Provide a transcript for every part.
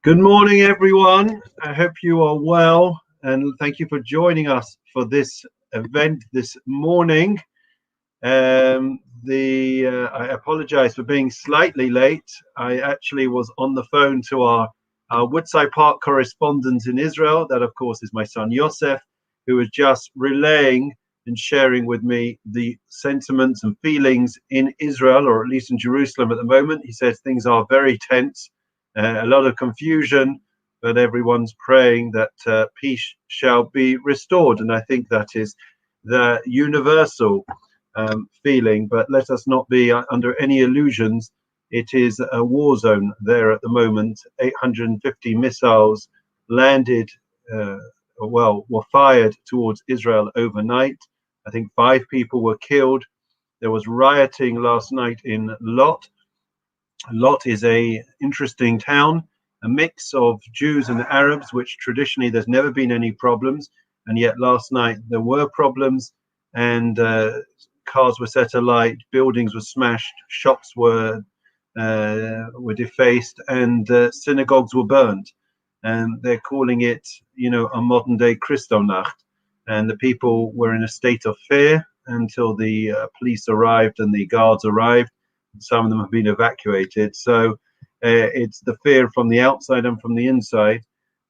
Good morning, everyone. I hope you are well, and thank you for joining us for this event this morning. I apologize for being slightly late. I actually was on the phone to our Woodside Park correspondent in Israel. That, of course, is my son Yosef, who was just relaying and sharing with me the sentiments and feelings in Israel, or at least in Jerusalem at the moment. He says things are very tense. A lot of confusion, but everyone's praying that peace shall be restored. And I think that is the universal feeling. But let us not be under any illusions. It is a war zone there at the moment. 850 missiles landed, were fired towards Israel overnight. I think 5 people were killed. There was rioting last night in Lot. Lot is a interesting town, a mix of Jews and Arabs, which traditionally there's never been any problems, and yet last night there were problems, and cars were set alight, buildings were smashed, shops were defaced, and synagogues were burned. And they're calling it, a modern-day Kristallnacht, and the people were in a state of fear until the police arrived and the guards arrived. Some of them have been evacuated. So it's the fear from the outside and from the inside.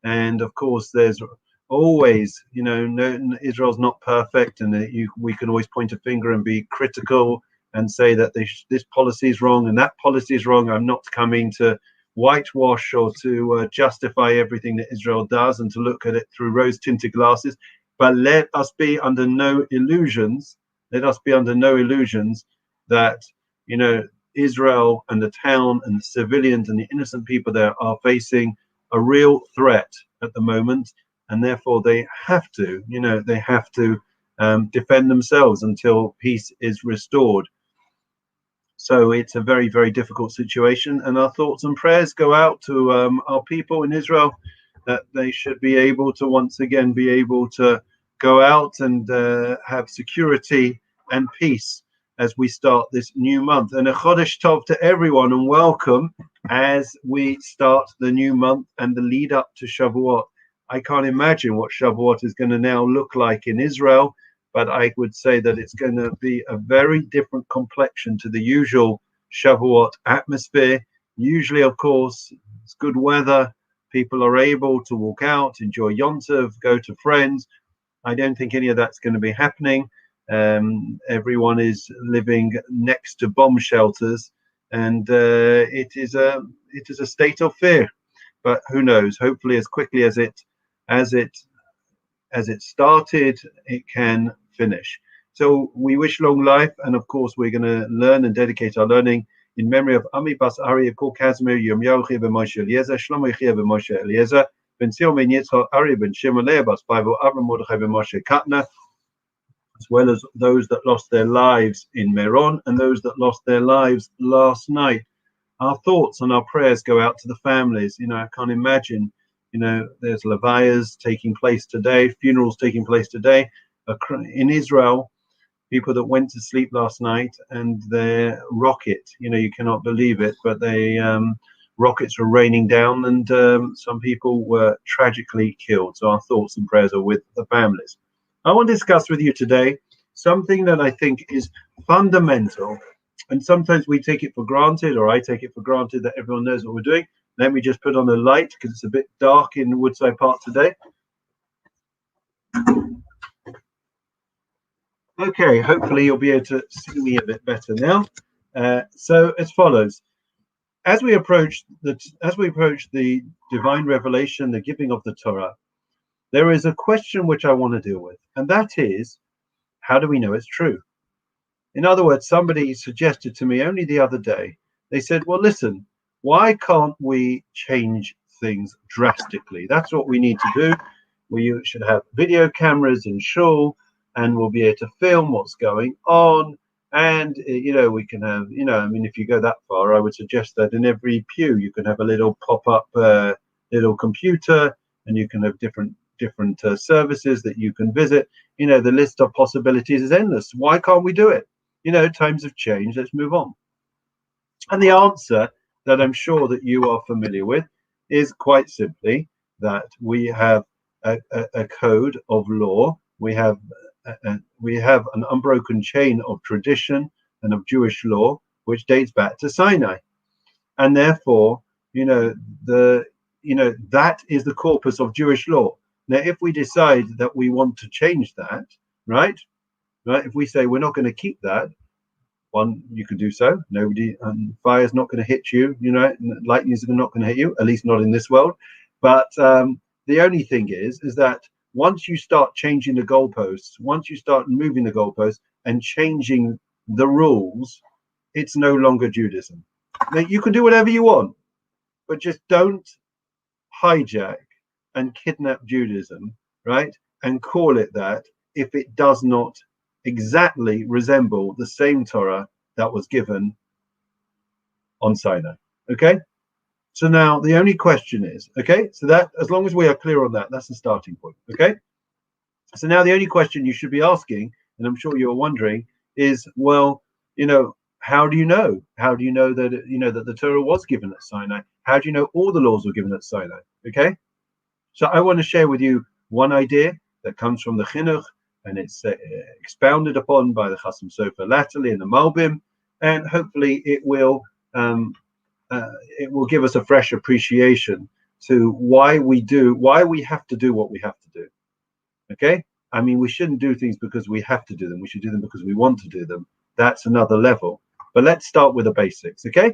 And of course, there's always, Israel's not perfect, and we can always point a finger and be critical and say that this policy is wrong and that policy is wrong. I'm not coming to whitewash or to justify everything that Israel does and to look at it through rose-tinted glasses. But let us be under no illusions. Let us be under no illusions that, Israel and the town and the civilians and the innocent people there are facing a real threat at the moment, and therefore they have to defend themselves until peace is restored. So it's a very, very difficult situation, and our thoughts and prayers go out to our people in Israel, that they should be able to once again be able to go out and have security and peace as we start this new month. And a Chodesh Tov to everyone, and welcome as we start the new month and the lead up to Shavuot. I can't imagine what Shavuot is going to now look like in Israel, but I would say that it's going to be a very different complexion to the usual Shavuot atmosphere. Usually, of course, it's good weather. People are able to walk out, enjoy Yom Tov, go to friends. I don't think any of that's going to be happening. Everyone is living next to bomb shelters, and it is a state of fear. But who knows? Hopefully, as quickly as it started, it can finish. So we wish long life, and of course, we're going to learn and dedicate our learning in memory of Ami Bas Aryeh Kol Kazimir Yom Yochi ben Moshe Eliezer Shlomo Yechia ben Moshe Eliezer ben Sion ben Yitzchak Aryeh ben Shimon Leah Bas Paivo Avram Mordechai ben Moshe Katna, as well as those that lost their lives in Meron and those that lost their lives last night. Our thoughts and our prayers go out to the families. I can't imagine, there's levayas taking place today, funerals taking place today. In Israel, people that went to sleep last night and their rocket, you cannot believe it, but rockets were raining down, and some people were tragically killed. So our thoughts and prayers are with the families. I want to discuss with you today something that I think is fundamental, and sometimes we take it for granted, or I take it for granted, that everyone knows what we're doing. Let me just put on a light because it's a bit dark in Woodside Park today. Okay, hopefully you'll be able to see me a bit better now. So as follows: as we approach the divine revelation, the giving of the Torah, there is a question which I want to deal with, and that is, how do we know it's true? In other words, somebody suggested to me only the other day, they said, well, listen, why can't we change things drastically? That's what we need to do. We should have video cameras in shul, and we'll be able to film what's going on. And, we can have, if you go that far, I would suggest that in every pew, you can have a little pop-up little computer, and you can have different services that you can visit. The list of possibilities is endless. Why can't we do it? Times have changed. Let's move on. And the answer that I'm sure that you are familiar with is quite simply that we have a code of law. We have an unbroken chain of tradition and of Jewish law, which dates back to Sinai, and therefore, that is the corpus of Jewish law. Now, if we decide that we want to change that, right, if we say we're not going to keep that, one, you can do so. Nobody, fire's not going to hit you. Lightning's not going to hit you, at least not in this world. But the only thing is that once you start changing the goalposts, once you start moving the goalposts and changing the rules, it's no longer Judaism. Now, you can do whatever you want, but just don't hijack and kidnap Judaism, right? And call it that if it does not exactly resemble the same Torah that was given on Sinai. Okay? So now the only question is, okay, so that, as long as we are clear on that, that's the starting point. Okay? So now the only question you should be asking, and I'm sure you're wondering, is, well, how do you know? How do you know that that the Torah was given at Sinai? How do you know all the laws were given at Sinai? Okay? So I want to share with you one idea that comes from the Chinuch, and it's expounded upon by the Chasam Sofer latterly in the Malbim, and hopefully it will give us a fresh appreciation to why we have to do what we have to do. Okay? I mean, we shouldn't do things because we have to do them. We should do them because we want to do them. That's another level. But let's start with the basics. Okay?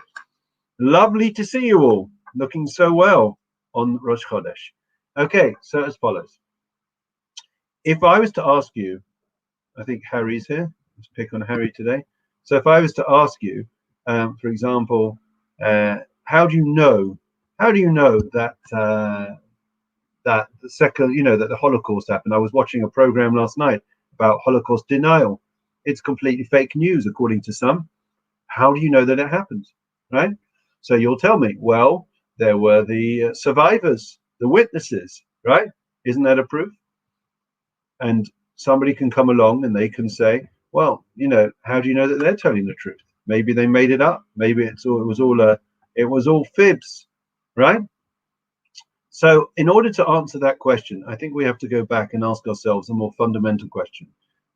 Lovely to see you all looking so well on Rosh Chodesh. Okay, so as follows. If I was to ask you, I think Harry's here. Let's pick on Harry today. So if I was to ask you, for example, how do you know that that the second, that the Holocaust happened? I was watching a program last night about Holocaust denial. It's completely fake news, according to some. How do you know that it happened? Right? So you'll tell me, well, there were the survivors, the witnesses, right? Isn't that a proof? And somebody can come along and they can say, well, how do you know that they're telling the truth? Maybe they made it up. Maybe it was all fibs, right? So in order to answer that question, I think we have to go back and ask ourselves a more fundamental question.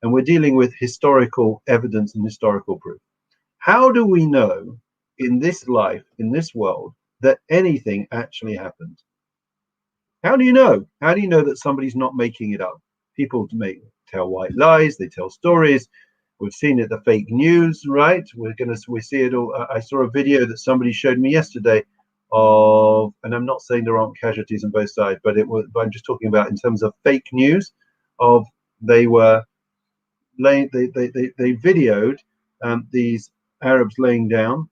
And we're dealing with historical evidence and historical proof. How do we know in this life, in this world, that anything actually happened? How do you know? How do you know that somebody's not making it up? People tell white lies, they tell stories. We've seen it, the fake news, right? We see it all. I saw a video that somebody showed me yesterday of, and I'm not saying there aren't casualties on both sides, but I'm just talking about in terms of fake news. Of they videoed these Arabs laying down,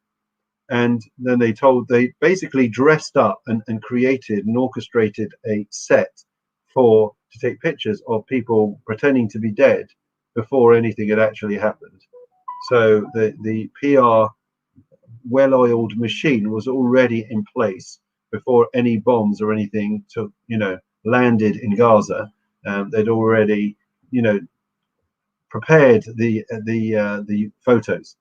and then they basically dressed up and created and orchestrated a set to take pictures of people pretending to be dead before anything had actually happened. So the PR well-oiled machine was already in place before any bombs or anything landed in Gaza. They'd already prepared the photos.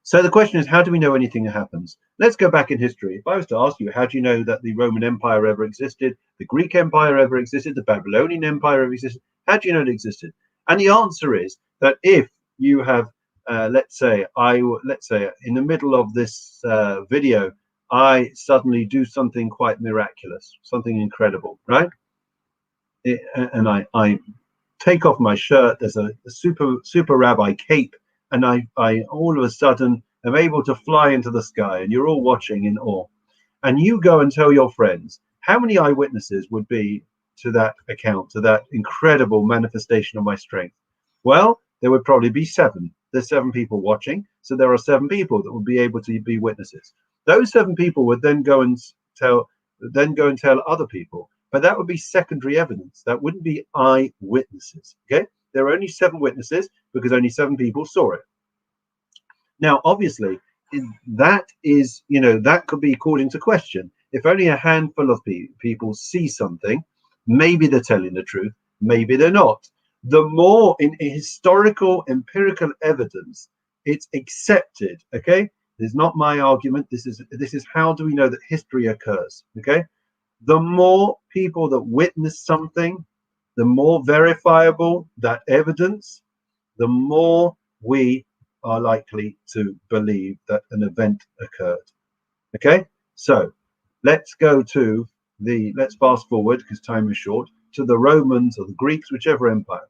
So the question is, how do we know anything happens? Let's go back in history. If I was to ask you, how do you know that the Roman Empire ever existed, the Greek Empire ever existed, the Babylonian Empire ever existed? How do you know it existed? And the answer is that if you have, let's say in the middle of this video, I suddenly do something quite miraculous, something incredible, right? And I take off my shirt. There's a super rabbi cape. And I all of a sudden am able to fly into the sky, and you're all watching in awe. And you go and tell your friends, how many eyewitnesses would be to that account, to that incredible manifestation of my strength? Well, there would probably be 7. There's 7 people watching, so there are 7 people that would be able to be witnesses. Those 7 people would then go and tell other people, but that would be secondary evidence. That wouldn't be eyewitnesses. Okay. There are only 7 witnesses because only 7 people saw it. Now, obviously, that could be called into question. If only a handful of people see something, maybe they're telling the truth, maybe they're not. The more in historical, empirical evidence, it's accepted, okay? This is not my argument. This is how do we know that history occurs? Okay, the more people that witness something, the more verifiable that evidence, the more we are likely to believe that an event occurred. Okay, so let's fast forward because time is short, to the Romans or the Greeks, whichever empire.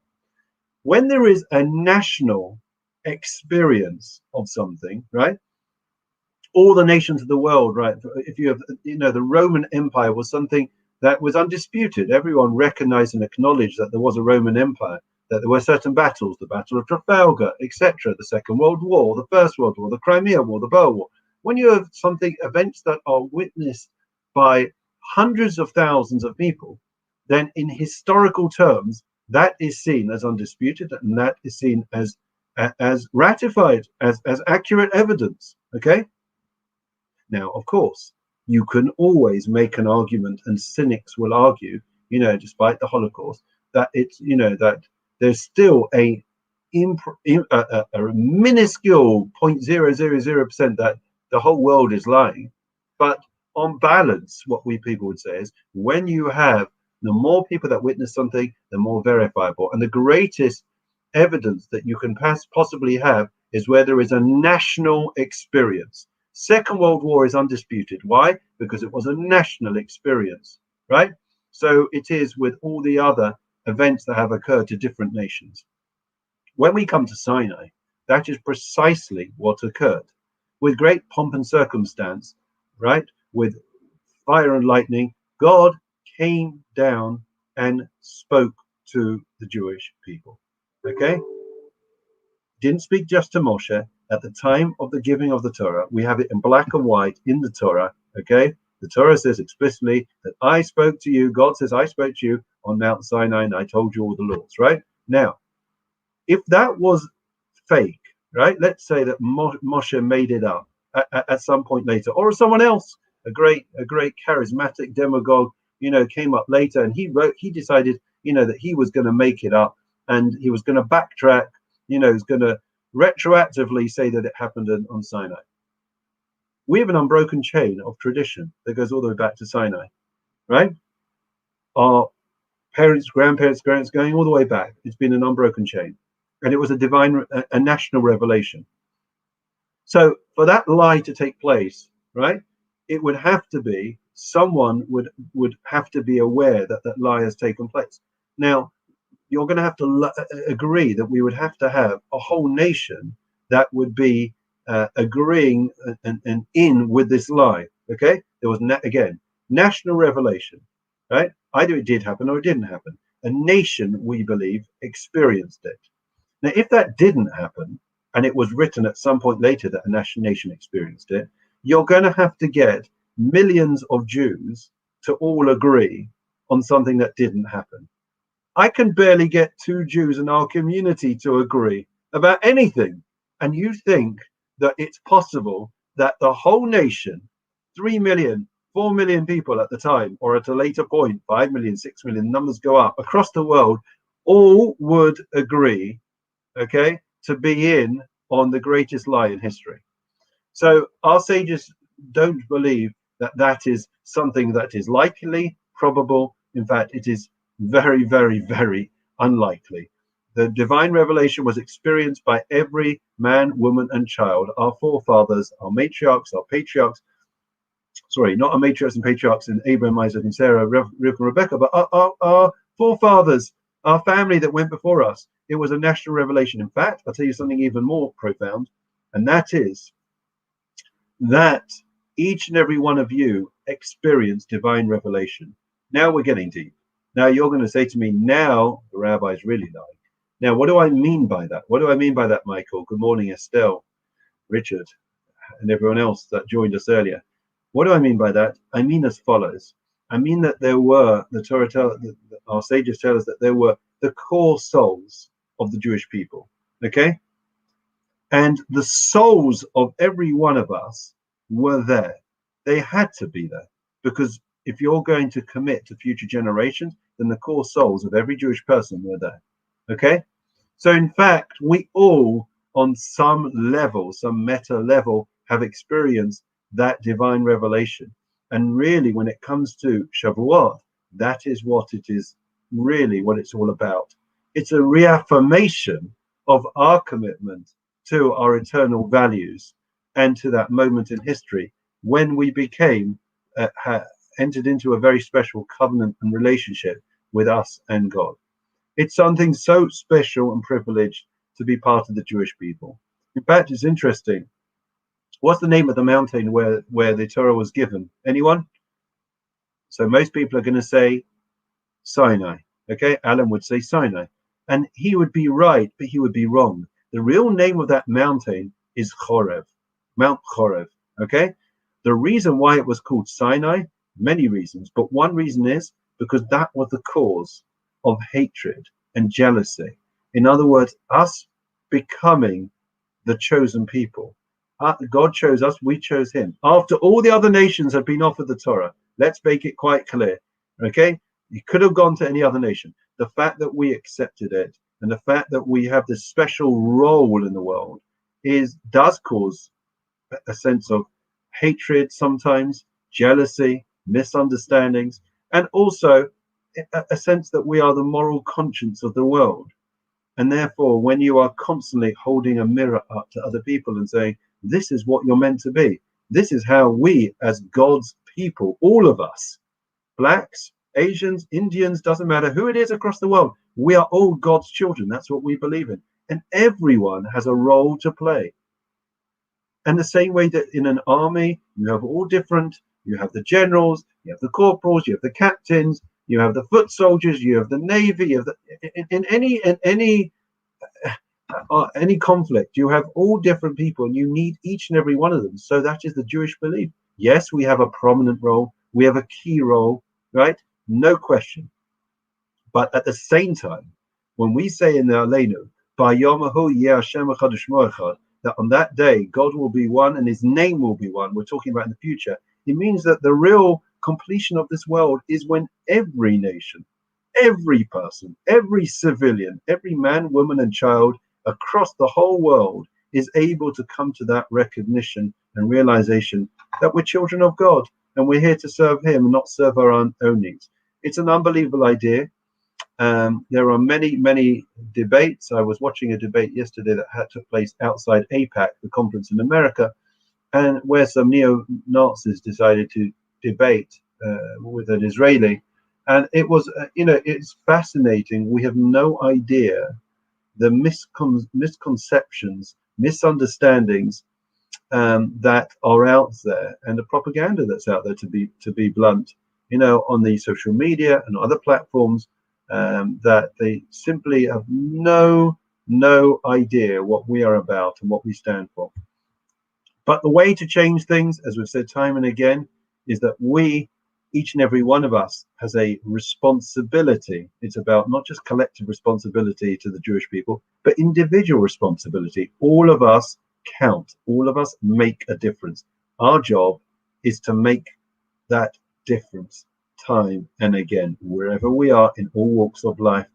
When there is a national experience of something, right? All the nations of the world, right? If you have, the Roman Empire was something that was undisputed. Everyone recognized and acknowledged that there was a Roman Empire, that there were certain battles, the Battle of Trafalgar, etc., the Second World War, the First World War, the Crimea War, the Boer War. When you have events that are witnessed by hundreds of thousands of people, then in historical terms, that is seen as undisputed, and that is seen as ratified, as accurate evidence. Okay. Now, of course, you can always make an argument, and cynics will argue, despite the Holocaust, that that there's still a minuscule 0.000% that the whole world is lying. But on balance, what people would say is when you have the more people that witness something, the more verifiable. And the greatest evidence that you can possibly have is where there is a national experience. Second World War is undisputed. Why? Because it was a national experience, right? So it is with all the other events that have occurred to different nations. When we come to Sinai, that is precisely what occurred. With great pomp and circumstance, right? With fire and lightning, God came down and spoke to the Jewish people. Okay? Didn't speak just to Moshe. At the time of the giving of the Torah, we have it in black and white in the Torah. Okay? The Torah says explicitly that I spoke to you. God says, I spoke to you on Mount Sinai and I told you all the laws, right? Now, if that was fake, right? Let's say that Moshe made it up at some point later, or someone else, a great charismatic demagogue, came up later and he decided, that he was going to make it up and he was going to backtrack, he was going to retroactively say that it happened on Sinai. We have an unbroken chain of tradition that goes all the way back to Sinai, right? Our parents, grandparents, going all the way back. It's been an unbroken chain. And it was a national revelation. So for that lie to take place, right, it would have to be someone would have to be aware that that lie has taken place. Now, you're going to have to agree that we would have to have a whole nation that would be agreeing and in with this lie. Okay, there was again national revelation, right? Either it did happen or it didn't happen. A nation, we believe, experienced it. Now, if that didn't happen, and it was written at some point later that a nation experienced it, you're going to have to get millions of Jews to all agree on something that didn't happen. I can barely get 2 Jews in our community to agree about anything. And you think that it's possible that the whole nation, 3 million, 4 million people at the time, or at a later point, 5 million, 6 million, numbers go up across the world, all would agree, okay, to be in on the greatest lie in history. So our sages don't believe that that is something that is likely, probable. In fact, it is very, very, very unlikely. The divine revelation was experienced by every man, woman, and child. Our forefathers, our matriarchs, our patriarchs. Sorry, not our matriarchs and patriarchs in Abraham, Isaac, and Sarah, Rivka, and Rebecca, but our forefathers, our family that went before us. It was a national revelation. In fact, I'll tell you something even more profound, and that is that each and every one of you experienced divine revelation. Now we're getting deep. Now you're going to say to me, now the rabbis really lie. Now, what do I mean by that? What do I mean by that, Michael? Good morning, Estelle, Richard, and everyone else that joined us earlier. What do I mean by that? I mean as follows. I mean that there were, the Torah our sages tell us that there were the core souls of the Jewish people, okay? And the souls of every one of us were there. They had to be there, because if you're going to commit to future generations, then the core souls of every Jewish person were there, okay? So in fact, we all, on some level, some meta level, have experienced that divine revelation. And really, when it comes to Shavuot, that is what it is really what it's all about. It's a reaffirmation of our commitment to our eternal values and to that moment in history when we became entered into a very special covenant and relationship with us and God. It's something so special and privileged to be part of the Jewish people. In fact, it's interesting. What's the name of the mountain where the Torah was given? Anyone? So most people are going to say Sinai. Okay, Alan would say Sinai. And he would be right, but he would be wrong. The real name of that mountain is Chorev, Mount Chorev. Okay, the reason why it was called Sinai, many reasons, but one reason is because that was the cause of hatred and jealousy. In other words, us becoming the chosen people. God chose us, we chose him. After all the other nations had been offered the Torah, let's make it quite clear. Okay, you could have gone to any other nation. The fact that we accepted it and the fact that we have this special role in the world does cause a sense of hatred sometimes, jealousy, misunderstandings, and also a sense that we are the moral conscience of the world. And therefore, when you are constantly holding a mirror up to other people and saying, this is what you're meant to be, this is how we, as God's people, all of us, blacks, Asians, Indians, doesn't matter who it is across the world, we are all God's children. That's what we believe in. And everyone has a role to play. And the same way that in an army, you have all different, you have the generals, you have the corporals, you have the captains, you have the foot soldiers, you have the navy, you have in any conflict, you have all different people, and you need each and every one of them. So that is the Jewish belief. Yes, we have a prominent role, we have a key role, right? No question. But at the same time, when we say in the Aleinu, that on that day God will be one and his name will be one, we're talking about in the future, it means that the real completion of this world is when every nation, every person, every civilian, every man, woman, and child across the whole world is able to come to that recognition and realization that we're children of God and we're here to serve him, not serve our own needs. It's an unbelievable idea. There are many debates. I was watching a debate yesterday that took place outside APAC, the conference in America, and where some neo-Nazis decided to debate with an Israeli. And it was, it's fascinating. We have no idea the misconceptions, misunderstandings that are out there, and the propaganda that's out there, to be blunt, on the social media and other platforms, that they simply have no idea what we are about and what we stand for. But the way to change things, as we've said time and again, is that we, each and every one of us, has a responsibility. It's about not just collective responsibility to the Jewish people, but individual responsibility. All of us count. All of us make a difference. Our job is to make that difference time and again, wherever we are, in all walks of life,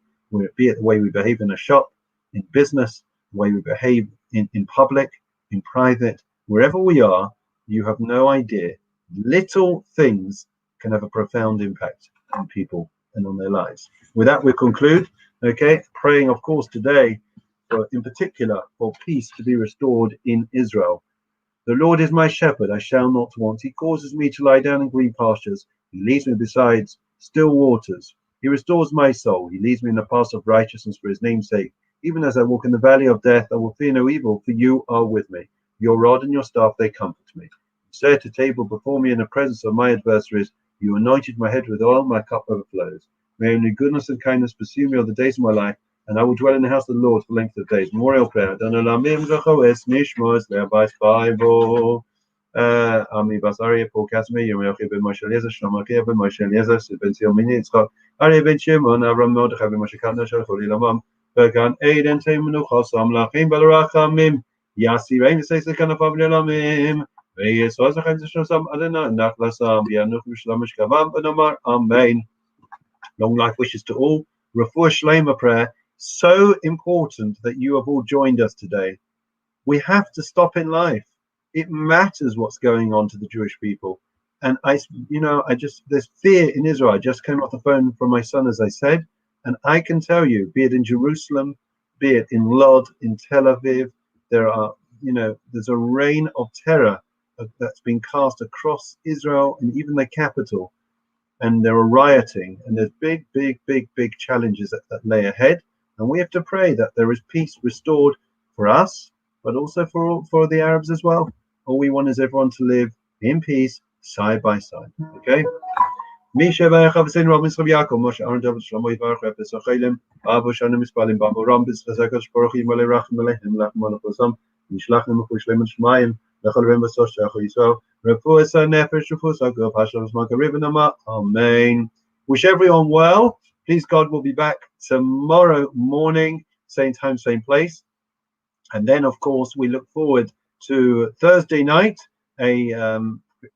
be it the way we behave in a shop, in business, the way we behave in public, in private, wherever we are. You have no idea. Little things can have a profound impact on people and on their lives. With that, we conclude. Okay, praying, of course, today, in particular, for peace to be restored in Israel. The Lord is my shepherd, I shall not want. He causes me to lie down in green pastures. He leads me beside still waters. He restores my soul. He leads me in the paths of righteousness for his name's sake. Even as I walk in the valley of death, I will fear no evil, for you are with me. Your rod and your staff, they comfort me. You set a table before me in the presence of my adversaries. You anointed my head with oil, my cup overflows. May only goodness and kindness pursue me all the days of my life, and I will dwell in the house of the Lord for length of days. Memorial prayer. Ami Basari, Paul Casimir, Yomi ben Moshe Eliezer, Shlomo Kia ben Moshe Eliezer, Ben Tzilmini, Yitzchak, Ari ben Shimon, Avram Mordechai ben Moshe Kadna, Shalcholi Lamam, Bergan Eden Teimenu Chosam Lachim Balarachamim, Yasi Rein Seis Kanafav Lamim, Veyeswas Lachem Zeshosam Adena, Nachlasam, Yanuch Shlamish Kavam, Benamar, Amen. Long life wishes to all. Refuah Shlema prayer, so important that you have all joined us today. We have to stop in life. It matters what's going on to the Jewish people. And there's fear in Israel. I just came off the phone from my son, as I said, and I can tell you, be it in Jerusalem, be it in Lod, in Tel Aviv, there's a reign of terror that's been cast across Israel and even the capital. And there are rioting, and there's big challenges that lay ahead. And we have to pray that there is peace restored for us, but also for the Arabs as well. All we want is everyone to live in peace, side by side. Okay? מי שיברך אבותינו רבי יצחק ויעקב, משה אהרן דוד שלמה יברך אפס החילם, אבו שנו מספלים בעבורם בזכות הקדוש ברוך הוא ימלא רחם עליהם לחם על חוסם, וישלח להם מחוש להם שמיים, לכל בן בסוף שייך ישראל, רפואת הנפש רפואת הגוף, השלום זמן קריב ונאמר, Amen. Wish everyone well. Please God will be back tomorrow morning, same time, same place. And then, of course, we look forward to Thursday night, a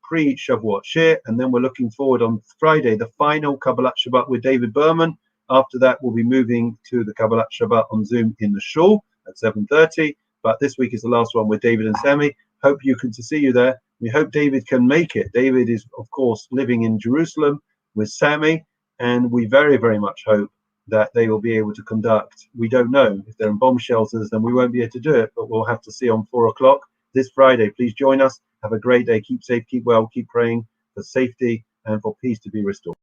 pre-Shavuot shir, and then we're looking forward on Friday, the final Kabbalat Shabbat with David Berman. After that, we'll be moving to the Kabbalat Shabbat on Zoom in the shul at 7:30. But this week is the last one with David and Sammy. Hope you can see you there. We hope David can make it. David is, of course, living in Jerusalem with Sammy, and we very much hope that they will be able to conduct. We don't know if they're in bomb shelters, then we won't be able to do it, but we'll have to see on 4 o'clock this Friday. Please join us. Have a great day. Keep safe, keep well, keep praying for safety and for peace to be restored.